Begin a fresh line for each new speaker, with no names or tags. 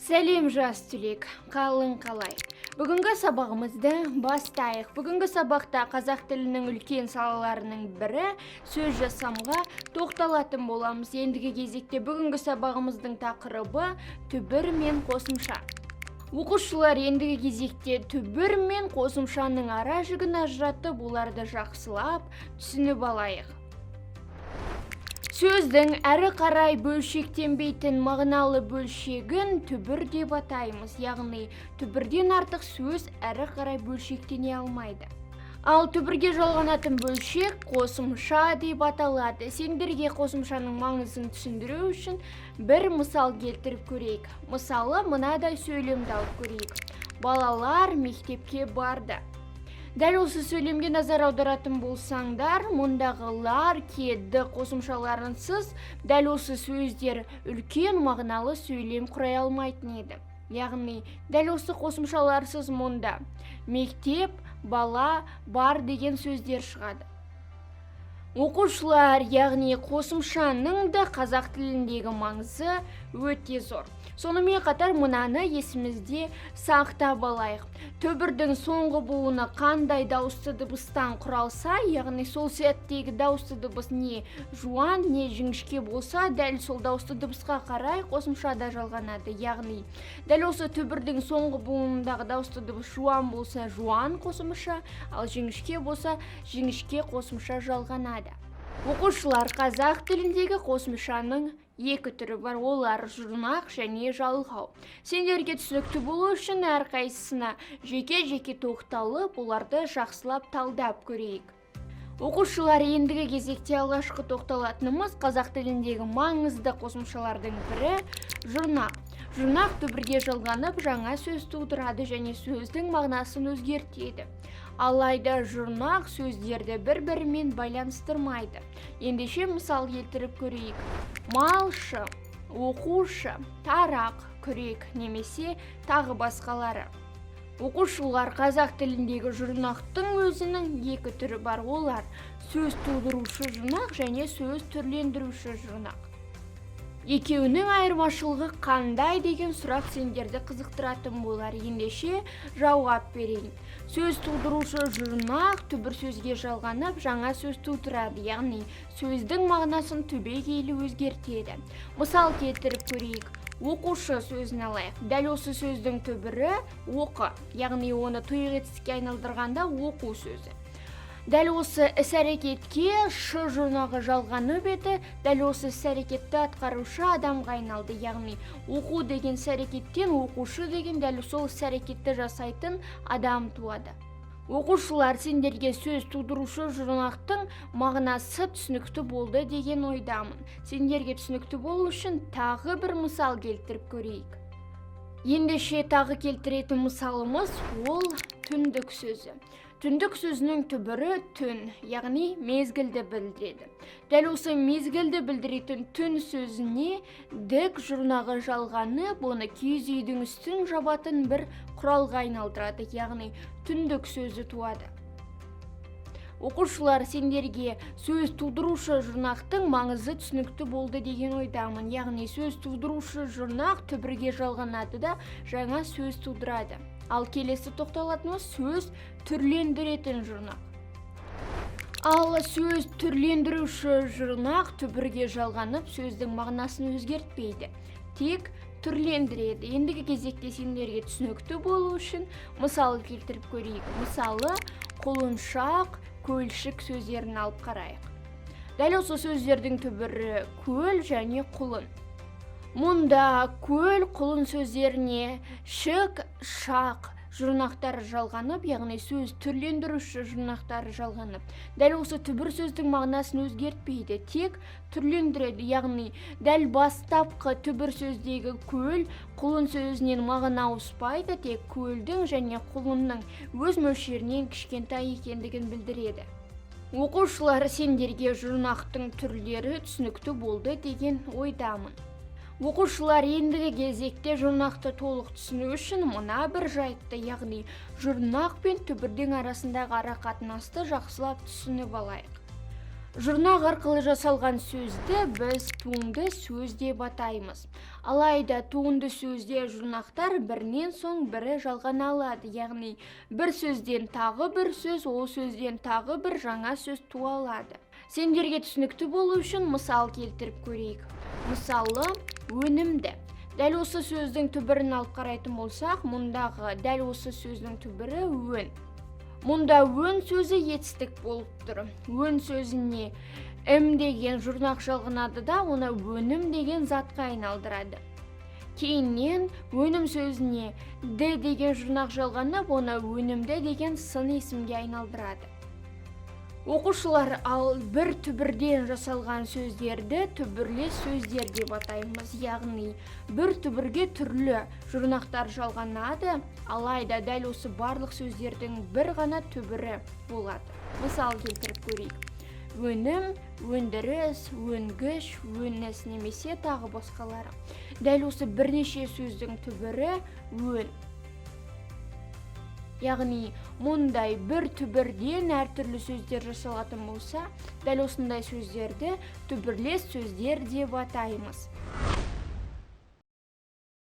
Сәлем жас түлек, қалың қалай. Бүгінгі сабағымызды бастайық. Бүгінгі сабақта қазақ тілінің үлкен салаларының бірі сөз жасамға тоқталатын боламыз. Ендігі кезекте бүгінгі сабағымыздың тақырыбы түбір мен қосымша. Оқушылар ендігі кезекте түбір мен қосымшаның ара жігін ажыратып, оларды жақсылап түсініп алайық. Сөздің әрі қарай бөлшектенбейтін мағыналы бөлшегін түбір деп атаймыз. Яғни түбірден артық сөз әрі қарай бөлшектене алмайды. Ал түбірге жалғанатын бөлшек қосымша деп аталады. Сендерге қосымшаның маңызын түсіндіру үшін бір мысал келтіріп көрейік. Мысалы, мынадай сөйлемді алып көрейік. Балалар мектепке барды. Дәл осы сөйлемге назар аударатын болсаңдар, мұндағылар кеді қосымшаларынсыз дәл осы сөздер үлкен мағыналы сөйлем құрай алмайтын еді. Яғни, дәл осы қосымшаларсыз мұнда мектеп, бала, бар деген сөздер шығады. Оқушылар, яғни қосымшаның да қазақ тіліндегі маңызы өте зор. Сонымен қатар мынаны есімізде сақтап алайық. Түбірдің соңғы буыны қандай дауысты дыбыстан құралса, яғни сол сәттегі дауысты дыбыс не жуан, не жіңішке болса, дәл сол дауысты дыбысқа қарай қосымша да жалғанады. Яғни, дәл осы түбірдің соңғы буынындағы дауысты дыбыс жуан болса, жуан қосымша, ал жіңішке болса, жіңішке қосымша жалғанады. Оқушылар, қазақ тіліндегі қосымшаның екі түрі бар, олар жұрнақ және жалғау. Сендерге түсінікті болу үшін әрқайсысына жеке-жеке тоқталып, оларды жақсылап талдап көрейік. Оқушылар, ендігі кезекте алғашқы тоқталатынымыз қазақ тіліндегі маңызды қосымшалардың бірі жұрнақ. Жұрнақ түбірге жалғанып жаңа сөз тудырады және сөздің мағынасын өзгертеді. Алайда жұрнақ сөздерді бір-бірімен байланыстырмайды. Ендеше мысал келтіріп көрейік. Малшы, оқушы, тарақ, күрек немесе тағы басқалары. Оқушылар, қазақ тіліндегі жұрнақтың өзінің екі түрі бар. Олар сөз тудырушы жұрнақ және сөз түрлендіруші жұрнақ. Екеуінің айырмашылығы қандай деген сұрақ сендерді қызықтыратын болар. Ендеше жауап берейін. Сөз тудырушы жұрнақ түбір сөзге жалғанып жаңа сөз тудырады, яғни сөздің мағынасын түбегейлі өзгертеді. Мысал келтіріп көрейік. Оқушы сөзін алайық. Дәл осы сөздің түбірі оқы, яғни оны тұйық етіске айналдырғанда оқу сөзі. Дәл осы іс-әрекетке ш жұрнағы жалғанып еді, дәл осы іс-әрекетті атқарушы адамға айналды. Яғни оқу деген іс-әрекеттен оқушы деген дәл сол іс-әрекетті жасайтын адам туады. Оқушылар, сендерге сөз тудырушы жұрнақтың мағынасы түсінікті болды деген ойдамын. Сендерге түсінікті болу үшін тағы бір мысал келтіріп көрейік. Ендеше тағы келтіретін мысалымыз ол түндік сөзі. Түндік сөзінің түбірі түн, яғни мезгілді білдіреді. Дәл осы мезгілді білдіретін түн сөзіне дік жұрнағы жалғанып, оны киіз үйдің үстін жабатын бір құралға айналдырады, яғни түндік сөзі туады. Оқушылар, сендерге сөз тудырушы жұрнақтың маңызы түсінікті болды деген ойдамын. Яғни сөз тудырушы жұрнақ түбірге жалғанады да жаңа сөз тудырады. Ал келесі тоқталатынымыз сөз түрлендіретін жұрнақ. Ал сөз түрлендіруші жұрнақ түбірге жалғанып сөздің мағынасын өзгертпейді, тек түрлендіреді. Ендігі кезекте сендерге түсінікті болу үшін мысал келтіріп көрейік. Мысалы, құлыншақ, көлшік сөздерін алып қарайық. Дәл осы сөздердің түбірі көл және құлын. Мұнда көл, құлын сөздеріне шік, шақ жұрнақтары жалғанып, яғни сөз түрлендіруші жұрнақтары жалғанып. Дәл осы түбір сөздің мағынасын өзгертпейді, тек түрлендіреді, яғни дәл бастапқы түбір сөздегі көл, құлын сөзінен мағына ауыспайды, тек көлдің және құлынның өз мөлшерінен кішкентай екендігін білдіреді. Оқушылар, сендерге жұрнақтың түрлері түсінікті болды деген ойдамын. Оқушылар, ендігі кезекте жұрнақты толық түсіну үшін мына бір жайтты, яғни жұрнақ пен түбірдің арасындағы ара қатынасты жақсылап түсініп алайық. Жұрнақ арқылы жасалған сөзді біз туынды сөз деп атаймыз. Алайда туынды сөзде жұрнақтар бірінен соң бірі жалғана алады, яғни бір сөзден тағы бір сөз, ол сөзден тағы бір жаңа сөз туа алады. Сендерге түсінікті болу үшін мысал келтіріп көрейік. Мысалы, өнімді. Дәл осы сөздің түбірін алып қарайтын болсақ, мұндағы дәл осы сөздің түбірі өн. Мұнда өн сөзі етістік болып тұр. Өн сөзіне ім деген жұрнақ жалғанады да, оны өнім деген затқа айналдырады. Кейіннен өнім сөзіне д деген жұрнақ жалғанып, оны өнімді деген сын есімге айналдырады. Оқушылар, ал бір түбірден жасалған сөздерді түбірлес сөздер деп атаймыз, яғни бір түбірге түрлі жұрнақтар жалғанады, алайда дәл осы барлық сөздердің бір ғана түбірі болады. Мысал келтіріп көрейік. Өнім, өндіріс, өнгіш, өніс немесе тағы басқалары. Дәл осы бірнеше сөздің түбірі өн. Яғни, мұндай бір түбірден әртүрлі сөздер жасалатын болса, дәл осындай сөздерді түбірлес сөздер деп атаймыз.